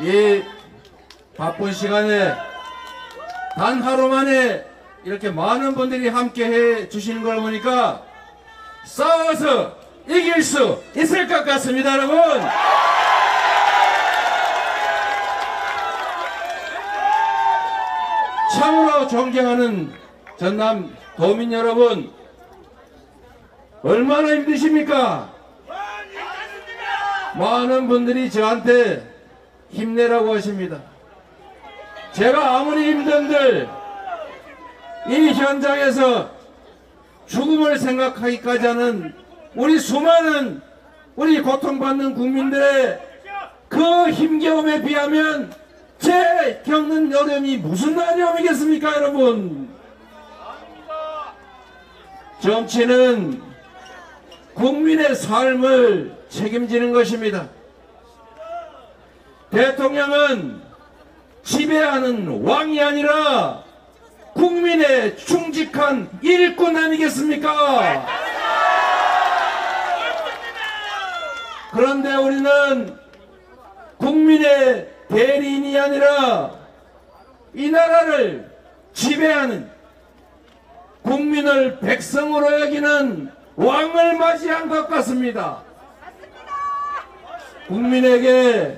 이 바쁜 시간에 단 하루 만에 이렇게 많은 분들이 함께 해 주시는 걸 보니까 싸워서 이길 수 있을 것 같습니다, 여러분. 참으로 존경하는 전남 도민 여러분, 얼마나 힘드십니까? 많은 분들이 저한테 힘내라고 하십니다. 제가 아무리 힘든들 이 현장에서 죽음을 생각하기까지 하는 우리 수많은 우리 고통받는 국민들의 그 힘겨움에 비하면 제 겪는 어려움이 무슨 어려움이겠습니까, 여러분? 정치는 국민의 삶을 책임지는 것입니다. 대통령은 지배하는 왕이 아니라 국민의 충직한 일꾼 아니겠습니까? 그런데 우리는 국민의 대리인이 아니라 이 나라를 지배하는, 국민을 백성으로 여기는 왕을 맞이한 것 같습니다. 국민에게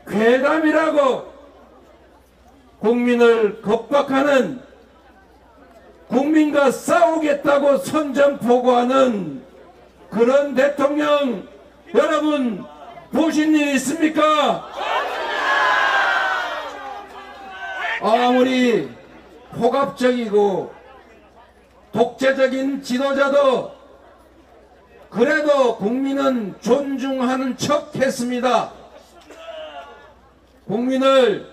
괴담이라고 국민을 겁박하는, 국민과 싸우겠다고 선전포고하는 그런 대통령 여러분 보신 일 있습니까? 아무리 폭압적이고 독재적인 지도자도 그래도 국민은 존중하는 척 했습니다. 국민을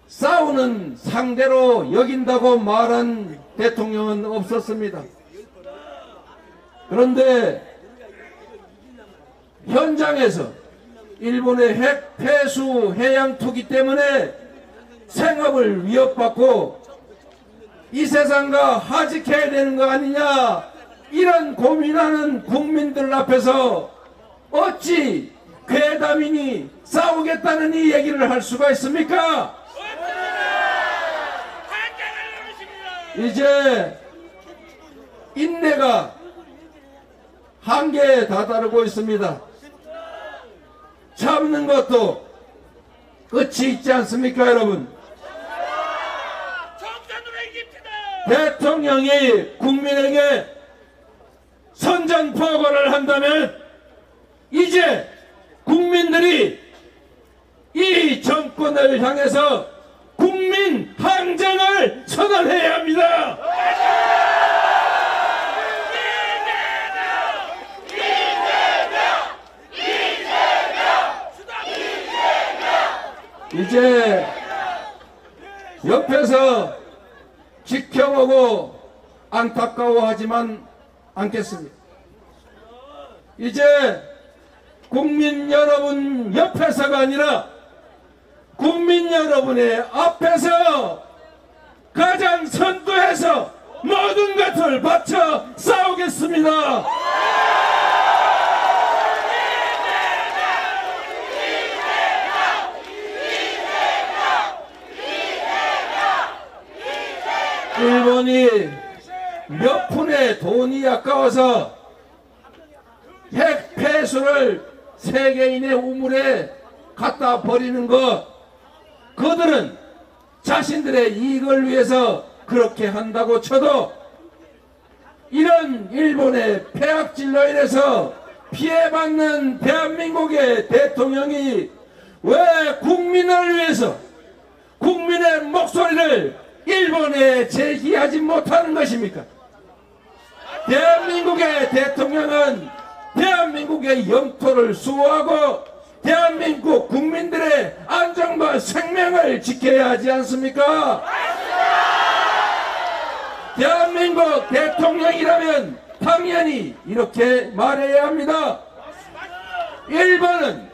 싸우는 상대로 여긴다고 말한 대통령은 없었습니다. 그런데 현장에서 일본의 핵 폐수 해양 투기 때문에 생업을 위협받고 이 세상과 하직해야 되는 거 아니냐, 이런 고민하는 국민들 앞에서 어찌 괴담이니 싸우겠다는 이 얘기를 할 수가 있습니까? 이제 인내가 한계에 다다르고 있습니다. 참는 것도 끝이 있지 않습니까, 여러분? 대통령이 국민에게 선전포고를 한다면 이제 국민들이 이 정권을 향해서 국민 항쟁을 선언해야 합니다. 이제 옆에서 지켜보고 안타까워하지만 않겠습니다. 이제 국민 여러분 옆에서가 아니라 국민 여러분의 앞에서 가장 선두에서 모든 것을 바쳐 싸우겠습니다. 일본이 몇 푼의 돈이 아까워서 핵 폐수를 세계인의 우물에 갖다 버리는 것, 그들은 자신들의 이익을 위해서 그렇게 한다고 쳐도 이런 일본의 폐악질로 인해서 피해받는 대한민국의 대통령이 왜 국민을 위해서 국민의 목소리를 일본에 제기하지 못하는 것입니까? 대한민국의 대통령은 대한민국의 영토를 수호하고 대한민국 국민들의 안전과 생명을 지켜야 하지 않습니까? 대한민국 대통령이라면 당연히 이렇게 말해야 합니다. 일본은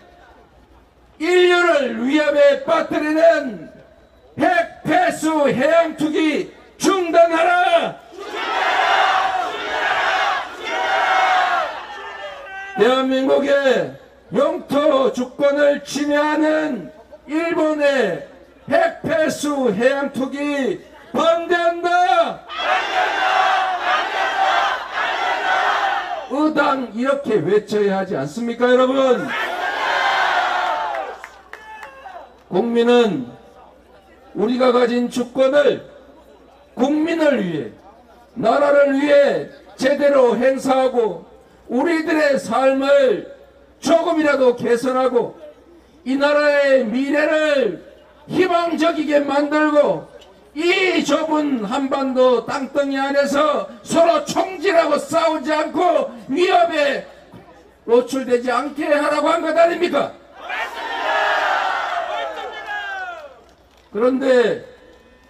인류를 위협에 빠뜨리는 핵 폐수 해양 투기 중단하라! 대한민국의 영토 주권을 침해하는 일본의 핵폐수 해양 투기 반대한다! 의당 이렇게 외쳐야 하지 않습니까, 여러분? 국민은 우리가 가진 주권을 국민을 위해, 나라를 위해 제대로 행사하고 우리들의 삶을 조금이라도 개선하고 이 나라의 미래를 희망적이게 만들고 이 좁은 한반도 땅덩이 안에서 서로 총질하고 싸우지 않고 위협에 노출되지 않게 하라고 한 것 아닙니까? 그런데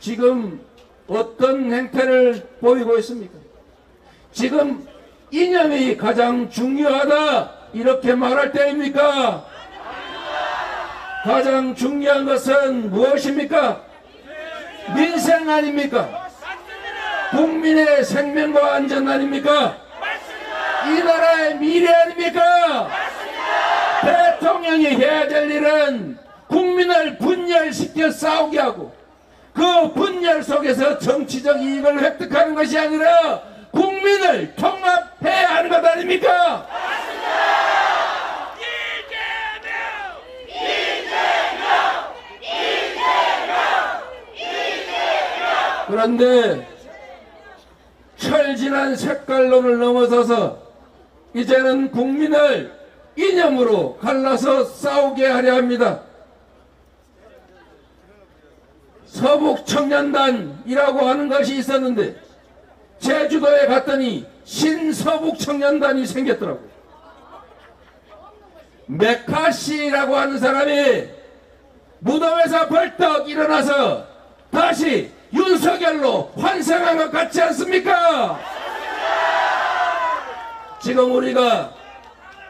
지금 어떤 행태를 보이고 있습니까? 지금 이념이 가장 중요하다 이렇게 말할 때입니까? 가장 중요한 것은 무엇입니까? 민생 아닙니까? 국민의 생명과 안전 아닙니까? 이 나라의 미래 아닙니까? 대통령이 해야 될 일은 국민을 분열시켜 싸우게 하고 그 분열 속에서 정치적 이익을 획득하는 것이 아니라 국민을 통합해야 하는 것 아닙니까? 그런데 철진한 색깔론을 넘어서서 이제는 국민을 이념으로 갈라서 싸우게 하려 합니다. 서북청년단이라고 하는 것이 있었는데 제주도에 갔더니 신서북청년단이 생겼더라고요. 메카시라고 하는 사람이 무덤에서 벌떡 일어나서 다시 윤석열로 환생한 것 같지 않습니까? 지금 우리가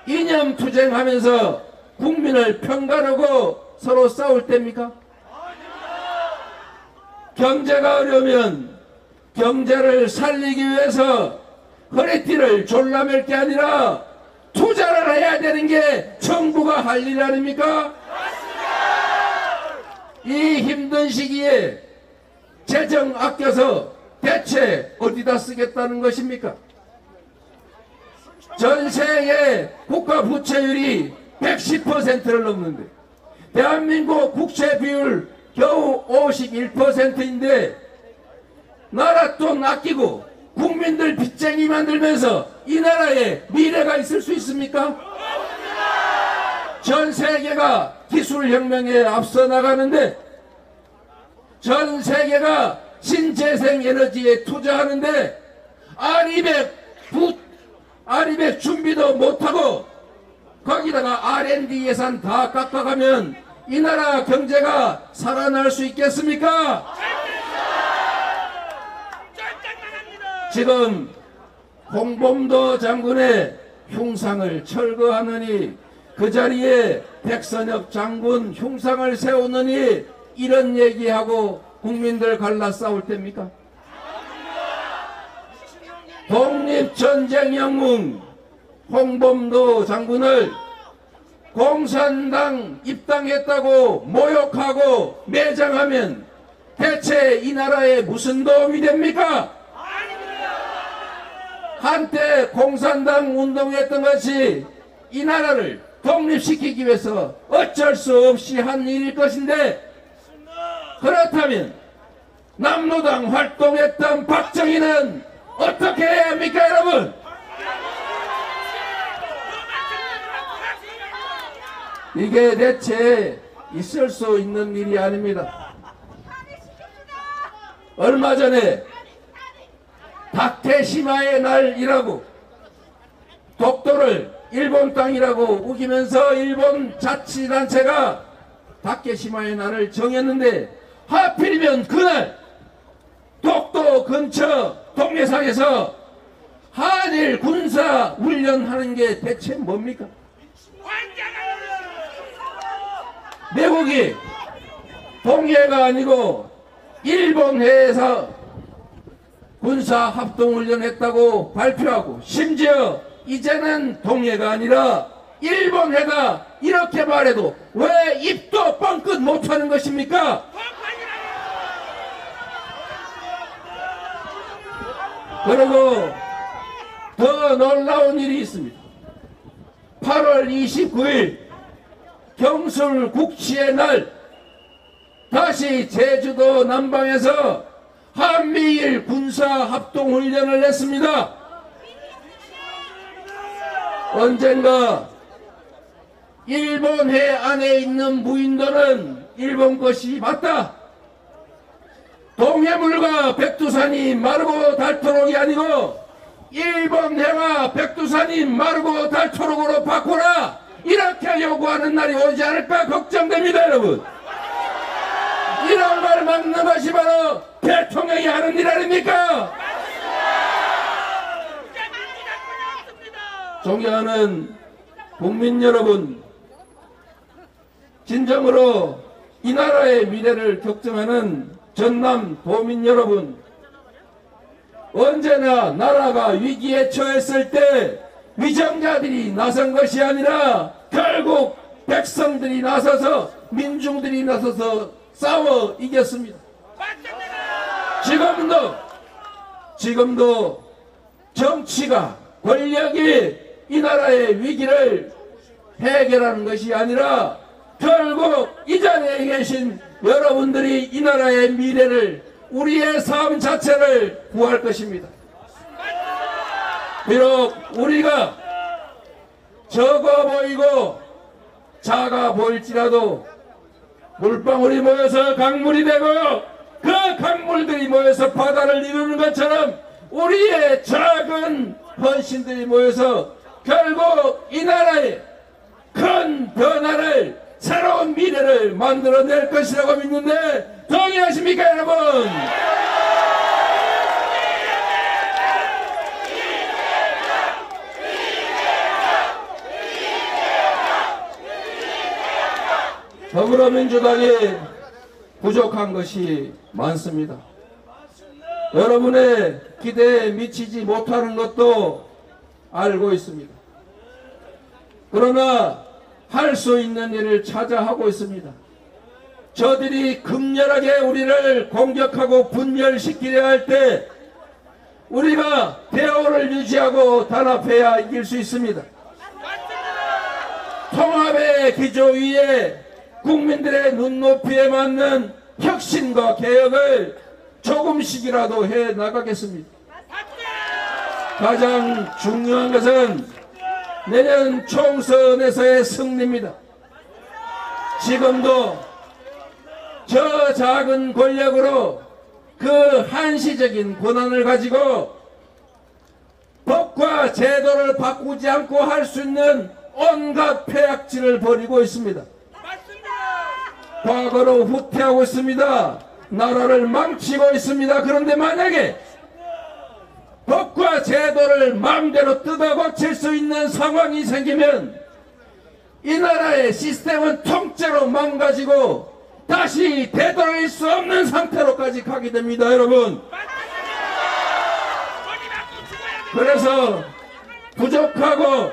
이념투쟁하면서 국민을 편가르고 서로 싸울 때입니까? 경제가 어려우면 경제를 살리기 위해서 허리띠를 졸라맬 게 아니라 투자를 해야 되는 게 정부가 할 일 아닙니까? 이 힘든 시기에 재정 아껴서 대체 어디다 쓰겠다는 것입니까? 전 세계 국가 부채율이 110%를 넘는데 대한민국 국채 비율 겨우 51%인데 나라 돈 아끼고 국민들 빚쟁이 만들면서 이 나라에 미래가 있을 수 있습니까? 전 세계가 기술혁명에 앞서 나가는데 전 세계가 신재생 에너지에 투자하는데 R200 준비도 못하고 거기다가 R&D 예산 다 깎아가면 이 나라 경제가 살아날 수 있겠습니까? 지금 홍범도 장군의 흉상을 철거하느니 그 자리에 백선엽 장군 흉상을 세우느니 이런 얘기하고 국민들 갈라 싸울 때입니까? 독립전쟁 영웅 홍범도 장군을 공산당 입당했다고 모욕하고 매장하면 대체 이 나라에 무슨 도움이 됩니까? 한때 공산당 운동했던 것이 이 나라를 독립시키기 위해서 어쩔 수 없이 한 일일 것인데 그렇다면 남로당 활동했던 박정희는 어떻게 해야 합니까, 여러분? 이게 대체 있을 수 있는 일이 아닙니다. 얼마 전에 다케시마의 날이라고 독도를 일본 땅이라고 우기면서 일본 자치단체가 다케시마의 날을 정했는데 하필이면 그날 독도 근처 동해상에서 한일 군사 훈련하는 게 대체 뭡니까? 미국이 동해가 아니고 일본 해에서 군사 합동훈련했다고 발표하고 심지어 이제는 동해가 아니라 일본해가 이렇게 말해도 왜 입도 뻥끗 못하는 것입니까? 그리고 더 놀라운 일이 있습니다. 8월 29일 경술 국치의 날 다시 제주도 남방에서 한미일 군사합동훈련을 했습니다. 언젠가 일본해 안에 있는 무인도는 일본 것이 맞다. 동해물과 백두산이 마르고 닳도록이 아니고 일본해가 백두산이 마르고 닳도록으로 바꾸라, 이렇게 요구하는 날이 오지 않을까 걱정됩니다. 여러분, 이런 걸 막는 것이 바로 대통령이 하는 일 아닙니까? 존경하는 국민 여러분, 진정으로 이 나라의 미래를 걱정하는 전남 도민 여러분, 언제나 나라가 위기에 처했을 때 위정자들이 나선 것이 아니라 결국 백성들이 나서서, 민중들이 나서서 싸워 이겼습니다. 지금도 정치가, 권력이 이 나라의 위기를 해결하는 것이 아니라 결국 이 자리에 계신 여러분들이 이 나라의 미래를, 우리의 삶 자체를 구할 것입니다. 비록 우리가 적어 보이고 작아 보일지라도 물방울이 모여서 강물이 되고 그 강물들이 모여서 바다를 이루는 것처럼 우리의 작은 헌신들이 모여서 결국 이 나라의 큰 변화를, 새로운 미래를 만들어낼 것이라고 믿는데 동의하십니까 여러분? 더불어민주당이 부족한 것이 많습니다. 여러분의 기대에 미치지 못하는 것도 알고 있습니다. 그러나 할 수 있는 일을 찾아 하고 있습니다. 저들이 극렬하게 우리를 공격하고 분열시키려 할 때 우리가 대오를 유지하고 단합해야 이길 수 있습니다. 통합의 기조 위에 국민들의 눈높이에 맞는 혁신과 개혁을 조금씩이라도 해 나가겠습니다. 가장 중요한 것은 내년 총선에서의 승리입니다. 지금도 저 작은 권력으로 그 한시적인 권한을 가지고 법과 제도를 바꾸지 않고 할 수 있는 온갖 폐악질을 벌이고 있습니다. 과거로 후퇴하고 있습니다. 나라를 망치고 있습니다. 그런데 만약에 법과 제도를 마음대로 뜯어 고칠 수 있는 상황이 생기면 이 나라의 시스템은 통째로 망가지고 다시 되돌릴 수 없는 상태로까지 가게 됩니다. 여러분, 그래서 부족하고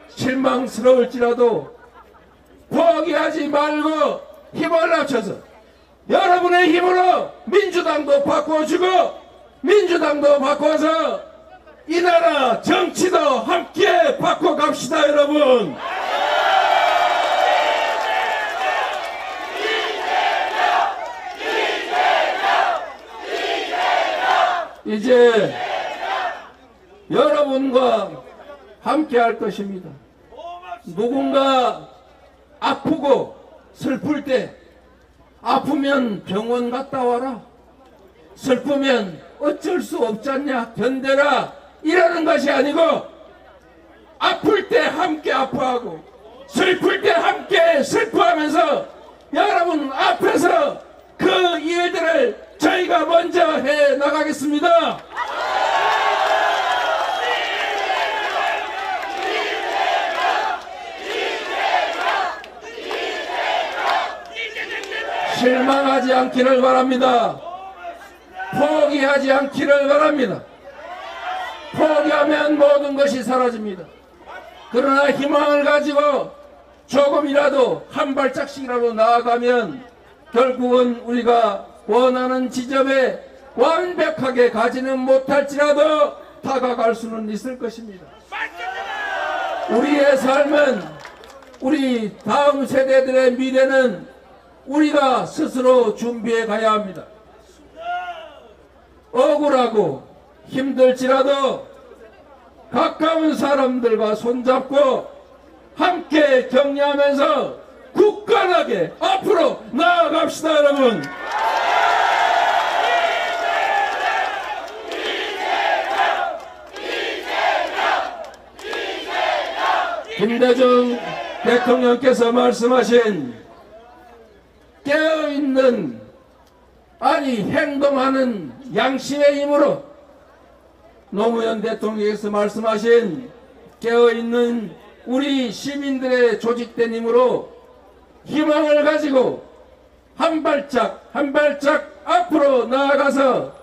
실망스러울지라도 포기하지 말고 힘을 합쳐서 여러분의 힘으로 민주당도 바꿔주고 민주당도 바꿔서 이 나라 정치도 함께 바꿔갑시다. 여러분, 이제 여러분과 함께 할 것입니다. 누군가 아프고 슬플 때 아프면 병원 갔다 와라, 슬프면 어쩔 수 없잖냐 견뎌라, 이러는 것이 아니고 아플 때 함께 아파하고 슬플 때 함께 슬퍼하면서 여러분 앞에서 그 일들을 저희가 먼저 해 나가겠습니다. 실망하지 않기를 바랍니다. 포기하지 않기를 바랍니다. 포기하면 모든 것이 사라집니다. 그러나 희망을 가지고 조금이라도 한 발짝씩이라도 나아가면 결국은 우리가 원하는 지점에 완벽하게 가지는 못할지라도 다가갈 수는 있을 것입니다. 우리의 삶은, 우리 다음 세대들의 미래는 우리가 스스로 준비해 가야 합니다. 억울하고 힘들지라도 가까운 사람들과 손잡고 함께 격려하면서 굳건하게 앞으로 나아갑시다, 여러분. 김대중 대통령께서 말씀하신 깨어있는, 아니 행동하는 양심의 힘으로, 노무현 대통령께서 말씀하신 깨어있는 우리 시민들의 조직된 힘으로 희망을 가지고 한 발짝 한 발짝 앞으로 나아가서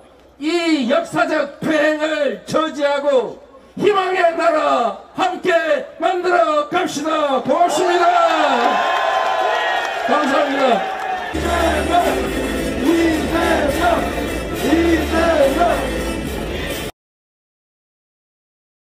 이 역사적 폐행을 저지하고 희망의 나라 함께 만들어 갑시다. 고맙습니다.